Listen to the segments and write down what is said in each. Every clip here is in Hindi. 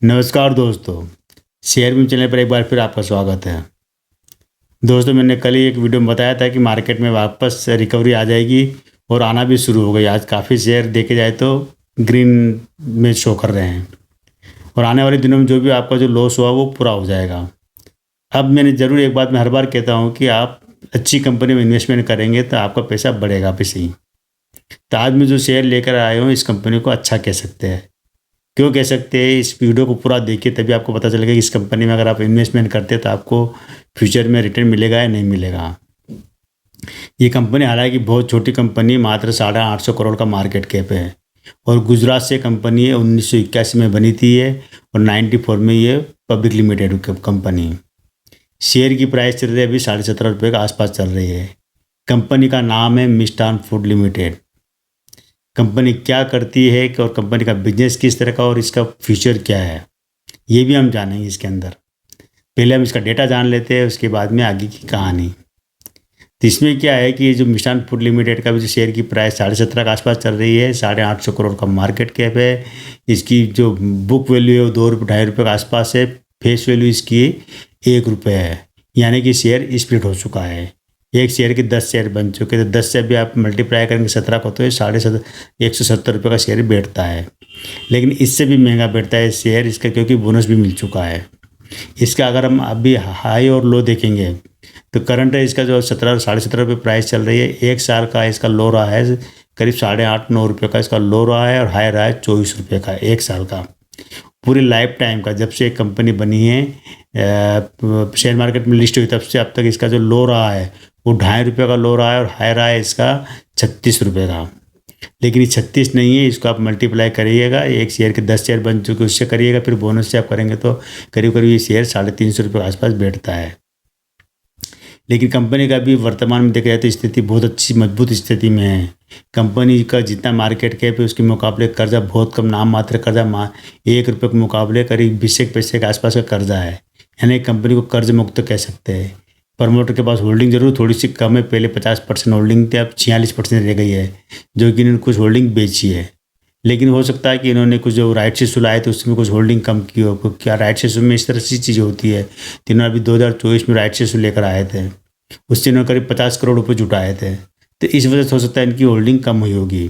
नमस्कार दोस्तों, शेयर बीम चैनल पर एक बार फिर आपका स्वागत है। दोस्तों, मैंने कल ही एक वीडियो में बताया था कि मार्केट में वापस रिकवरी आ जाएगी और आना भी शुरू हो गई। आज काफ़ी शेयर देखे जाए तो ग्रीन में शो कर रहे हैं और आने वाले दिनों में जो भी आपका जो लॉस हुआ वो पूरा हो जाएगा। अब मैंने ज़रूर एक बात मैं हर बार कहता हूँ कि आप अच्छी कंपनी में इन्वेस्टमेंट करेंगे तो आपका पैसा बढ़ेगा भी सही। तो आज मैं जो शेयर लेकर आया हूँ इस कंपनी को अच्छा कह सकते हैं। क्यों कह सकते हैं, इस वीडियो को पूरा देखिए तभी आपको पता चलेगा कि इस कंपनी में अगर आप इन्वेस्टमेंट करते हैं तो आपको फ्यूचर में रिटर्न मिलेगा या नहीं मिलेगा। ये कंपनी हालांकि बहुत छोटी कंपनी, मात्र 850 करोड़ का मार्केट कैप है और गुजरात से कंपनी है। 1981 में बनी थी ये और 94 में ये पब्लिक लिमिटेड कंपनी। शेयर की प्राइस चल रही है अभी 17.5 रुपये के आसपास चल रही है। कंपनी का नाम है मिष्ठान फूड लिमिटेड। कंपनी क्या करती है और कंपनी का बिजनेस किस तरह का और इसका फ्यूचर क्या है, ये भी हम जानेंगे इसके अंदर। पहले हम इसका डेटा जान लेते हैं, उसके बाद में आगे की कहानी। तो इसमें क्या है कि ये जो मिष्ठान फूड लिमिटेड का भी जो शेयर की प्राइस 17.5 के आसपास चल रही है, 850 करोड़ का मार्केट कैप है। इसकी जो बुक वैल्यू है वो 2 रुपये 2.5 रुपये के आसपास है। फेस वैल्यू इसकी 1 रुपये है, यानी कि शेयर स्प्लिट हो चुका है। एक शेयर के 10 शेयर बन चुके थे। 10 से भी आप मल्टीप्लाई करेंगे 17 को तो 170 रुपये का शेयर बैठता है। लेकिन इससे भी महंगा बैठता है शेयर इसका, क्योंकि बोनस भी मिल चुका है इसका। अगर हम अभी हाई और लो देखेंगे तो करंट है इसका जो 17-17.5 रुपये प्राइस चल रही है। एक साल का इसका लो रहा है करीब 8.5-9 रुपये का इसका लो रहा है और हाई रहा है 24 रुपये का एक साल का। पूरी लाइफ टाइम का जब से एक कंपनी बनी है, शेयर मार्केट में लिस्ट हुई तब से अब तक इसका जो लो रहा है वो 2.5 रुपये का लो रहा है और हाई रहा है इसका 36 रुपये का। लेकिन ये 36 नहीं है, इसको आप मल्टीप्लाई करिएगा, एक शेयर के 10 शेयर बन चुके उससे करिएगा, फिर बोनस से आप करेंगे तो करीब करीब ये शेयर 350 रुपये के आसपास बैठता है। लेकिन कंपनी का भी वर्तमान में देखा जाए तो स्थिति बहुत अच्छी मजबूत स्थिति में है। कंपनी का जितना मार्केट कैप है उसके मुकाबले कर्जा बहुत कम, नाम मात्र कर्जा 1 रुपये के मुकाबले करीब 20 पैसे के आसपास का कर्जा है। यानी कंपनी को कर्ज मुक्त कह सकते हैं। प्रमोटर के पास होल्डिंग जरूर थोड़ी सी कम है, पहले 50% होल्डिंग थी, अब 46% रह गई है, जो कि इन्होंने कुछ होल्डिंग बेची है। लेकिन हो सकता है कि इन्होंने कुछ जो राइट इशू लाए थे उसमें कुछ होल्डिंग कम की हो। क्या राइट इशू में इस तरह की चीज़ें होती है। तो इन्होंने अभी 2024 में राइट इशू लेकर आए थे, उससे इन्होंने करीब 50 करोड़ रुपये जुटाए थे, तो इस वजह से हो सकता है इनकी होल्डिंग कम हुई होगी।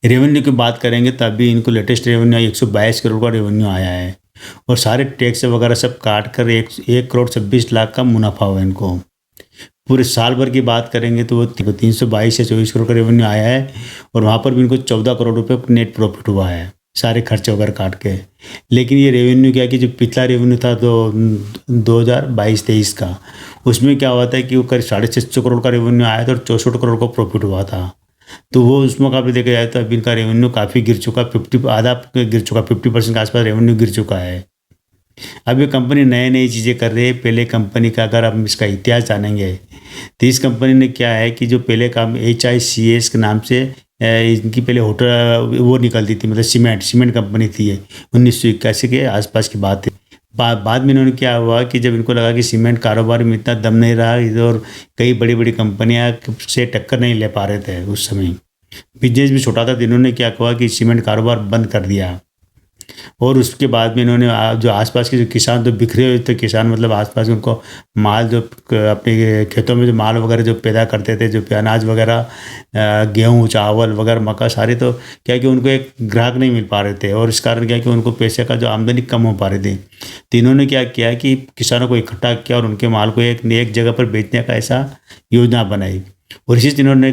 रेवेन्यू की बात करेंगे तो अभी इनको लेटेस्ट रेवेन्यू 122 करोड़ का रेवेन्यू आया है और सारे टैक्स वगैरह सब काट कर 1 करोड़ 26 लाख का मुनाफा हुआ इनको। पूरे साल भर की बात करेंगे तो वो 322 या 24 करोड़ का रेवेन्यू आया है और वहाँ पर भी इनको 14 करोड़ रुपये नेट प्रॉफिट हुआ है, सारे खर्चे वगैरह काट के। लेकिन ये रेवेन्यू क्या कि जो पिछला रेवेन्यू था तो 2022-23 का, उसमें क्या हुआ था कि वो करीब 650 करोड़ का रेवेन्यू आया था और 64 करोड़ का प्रॉफिट हुआ था। तो वो उस मुकाबले देखा जाए तो अभी इनका रेवेन्यू काफ़ी गिर चुका, 50% के आसपास रेवेन्यू गिर चुका है। अब ये कंपनी नई नई चीज़ें कर रही है। पहले कंपनी का अगर हम इसका इतिहास जानेंगे तो इस कंपनी ने क्या है कि जो पहले काम HICS के नाम से इनकी पहले होटल वो निकलती थी, मतलब सीमेंट कंपनी थी ये। 1981 के आसपास की बात है। बाद में इन्होंने क्या हुआ कि जब इनको लगा कि सीमेंट कारोबार में इतना दम नहीं रहा इधर और कई बड़ी बड़ी कंपनियां से टक्कर नहीं ले पा रहे थे, उस समय बिजनेस भी छोटा था, तो इन्होंने क्या हुआ कि सीमेंट कारोबार बंद कर दिया। और उसके बाद में इन्होंने जो आसपास के जो किसान, जो बिखरे हुए थे किसान, मतलब आसपास उनको माल जो अपने खेतों में जो माल वगैरह जो पैदा करते थे, जो अनाज वगैरह, गेहूँ चावल वगैरह मक्का सारी, तो क्या कि उनको एक ग्राहक नहीं मिल पा रहे थे और इस कारण क्या कि उनको पैसे का जो आमदनी कम हो पा रही थी। तो इन्होंने क्या किया कि किसानों को इकट्ठा किया और उनके माल को एक जगह पर बेचने का ऐसा योजना बनाई। और इसी इन्होंने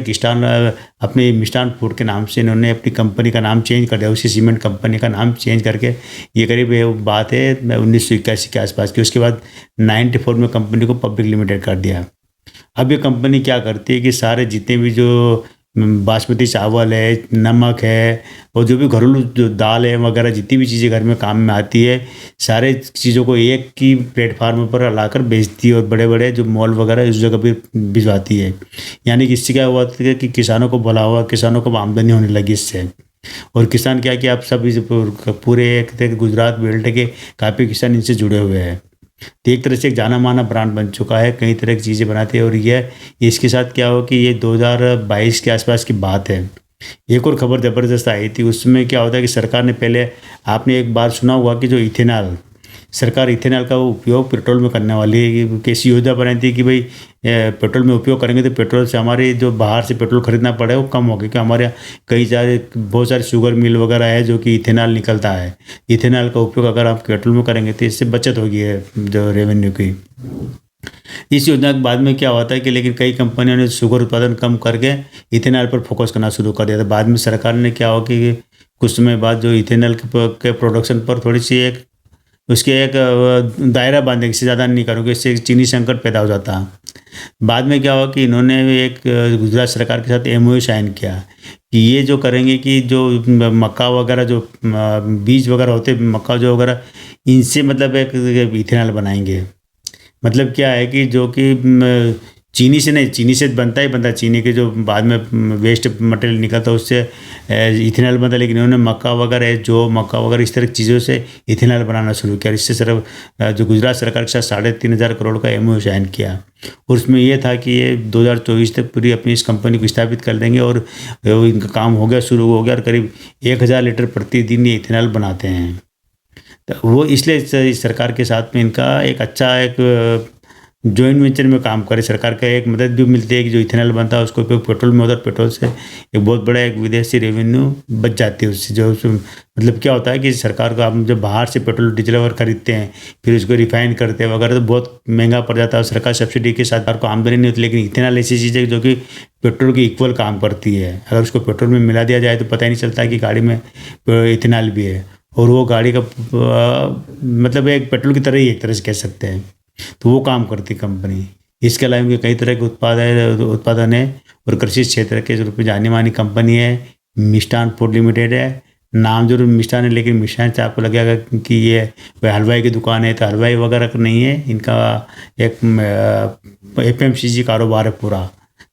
अपने मिष्ठान फूड के नाम से इन्होंने अपनी कंपनी का नाम चेंज कर दिया। उसी सीमेंट कंपनी का नाम चेंज करके, ये करीब ये बात है 1981 के आसपास की। उसके बाद 94 में कंपनी को पब्लिक लिमिटेड कर दिया। अब ये कंपनी क्या करती है कि सारे जितने भी जो बासमती चावल है, नमक है और जो भी घरेलू जो दाल है वगैरह, जितनी भी चीज़ें घर में काम में आती है, सारे चीज़ों को एक ही प्लेटफार्म पर लाकर बेचती है और बड़े बड़े जो मॉल वगैरह उस जगह पे भिजवाती है। यानी कि इससे क्या हुआ था कि किसानों को भला हुआ, किसानों को आमदनी होने लगी इससे। और किसान क्या कि आप सब पूरे एक गुजरात बेल्ट के काफ़ी किसान इनसे जुड़े हुए हैं। तो एक तरह से एक जाना माना ब्रांड बन चुका है, कई तरह की चीज़ें बनाते हैं। और ये इसके साथ क्या हो कि ये 2022 के आसपास की बात है, एक और खबर ज़बरदस्त आई थी, उसमें क्या होता है कि सरकार ने पहले, आपने एक बार सुना होगा कि जो इथेनॉल, सरकार इथेनॉल का उपयोग पेट्रोल में करने वाली है, कि कैसी योजना बनाई थी कि भाई पेट्रोल में उपयोग करेंगे तो पेट्रोल से हमारे जो बाहर से पेट्रोल खरीदना पड़े वो कम हो गया, क्योंकि हमारे यहाँ कई सारे बहुत सारे शुगर मिल वगैरह है जो कि इथेनॉल निकलता है। इथेनॉल का उपयोग अगर आप पेट्रोल में करेंगे तो इससे बचत होगी है जो रेवेन्यू की। इस योजना के बाद में क्या होता है कि लेकिन कई कंपनियों ने शुगर उत्पादन कम करके इथेनॉल पर फोकस करना शुरू कर दिया था। बाद में सरकार ने क्या हो कि कुछ समय बाद जो इथेनॉल के प्रोडक्शन पर थोड़ी सी एक उसके एक दायरा बांधे, इससे ज़्यादा नहीं करोगे, इससे चीनी संकट पैदा हो जाता है। बाद में क्या हुआ कि इन्होंने एक गुजरात सरकार के साथ एमओयू साइन किया कि ये जो करेंगे कि जो मक्का वगैरह जो बीज वगैरह होते मक्का जो वगैरह, इनसे मतलब एक इथेनॉल बनाएंगे। मतलब क्या है कि जो कि चीनी से नहीं, चीनी से बनता ही बनता है, चीनी के जो बाद में वेस्ट मटेरियल निकलता है उससे इथेनॉल बनता है, लेकिन इन्होंने मक्का वगैरह जो मक्का वगैरह इस तरह की चीज़ों से इथेनॉल बनाना शुरू किया। इससे सिर्फ जो गुजरात सरकार के साथ 3,500 करोड़ का एमओयू साइन किया। और उसमें ये था कि ये 2024 तक पूरी अपनी इस कंपनी को स्थापित कर देंगे और इनका काम हो गया, शुरू हो गया, और करीब 1,000 लीटर प्रतिदिन ये इथेनॉल बनाते हैं। तो वो इसलिए सरकार के साथ में इनका एक अच्छा एक जॉइंट वेंचर में काम करे, सरकार का एक मदद भी मिलती है कि जो इथेनॉल बनता है उसको उपयोग पेट्रोल में होता है, पेट्रोल से एक बहुत बड़ा एक विदेशी रेवेन्यू बच जाती है उससे। जो मतलब क्या होता है कि सरकार को, आप जब बाहर से पेट्रोल डीजल वगैरह खरीदते हैं फिर उसको रिफाइन करते हैं वगैरह तो बहुत महंगा पड़ जाता है, सरकार सब्सिडी के साथ को आमदनी नहीं होती। लेकिन इथेनॉल ऐसी चीज़ है जो कि पेट्रोल की इक्वल काम करती है। अगर उसको पेट्रोल में मिला दिया जाए तो पता ही नहीं चलता कि गाड़ी में इथेनॉल भी है, और वो गाड़ी का मतलब एक पेट्रोल की तरह ही एक तरह से कह सकते हैं। तो वो काम करती कंपनी। इसके अलावा उनके कई तरह के उत्पादन है और कृषि क्षेत्र के रूप में जानी मानी कंपनी है। मिष्ठान फूड लिमिटेड है, नाम जरूर मिष्ठान है लेकिन मिष्ठान से आपको लगेगा कि ये कोई हलवाई की दुकान है, तो हलवाई वगैरह नहीं है। इनका एक एफएमसीजी कारोबार है पूरा,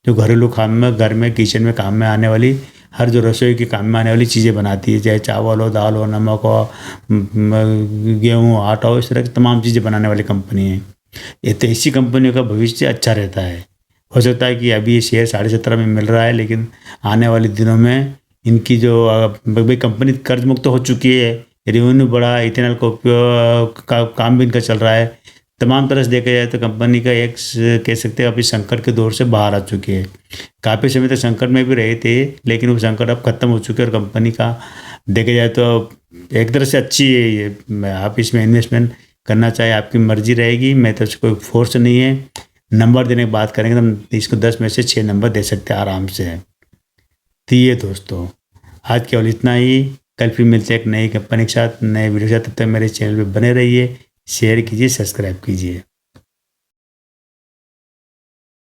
जो घरेलू काम में, घर में, किचन में काम में आने वाली, हर जो रसोई के काम में आने वाली चीज़ें बनाती है, चाहे चावल हो, दाल हो, नमक हो, गेहूँ, आटा हो, इस तरह की तमाम चीज़ें बनाने वाली कंपनी है ये। तो इसी कंपनियों का भविष्य अच्छा रहता है। हो सकता है कि अभी ये शेयर 17.5 में मिल रहा है, लेकिन आने वाले दिनों में इनकी जो भाई कंपनी कर्ज मुक्त हो चुकी है, रेवेन्यू बढ़ा, इथेनॉल का उपयोग का काम भी इनका चल रहा है। तमाम तरह से देखा जाए तो कंपनी का एक कह सकते हैं अभी संकट के दौर से बाहर आ चुकी है। काफ़ी समय तक संकट में भी रहे थे, लेकिन वो संकट अब खत्म हो चुके हैं और कंपनी का देखा जाए तो एक तरह से अच्छी है ये। आप इसमें इन्वेस्टमेंट करना चाहे आपकी मर्जी रहेगी, मैं तो कोई फोर्स नहीं है। नंबर देने की बात करेंगे तो इसको 10 में से 6 नंबर दे सकते हैं आराम से। तो ये दोस्तों आज केवल इतना ही। कल फिर मिलते हैं एक नई कंपनी के साथ, नए वीडियो के साथ। तब तक मेरे चैनल पे बने रहिए, शेयर कीजिए, सब्सक्राइब कीजिए।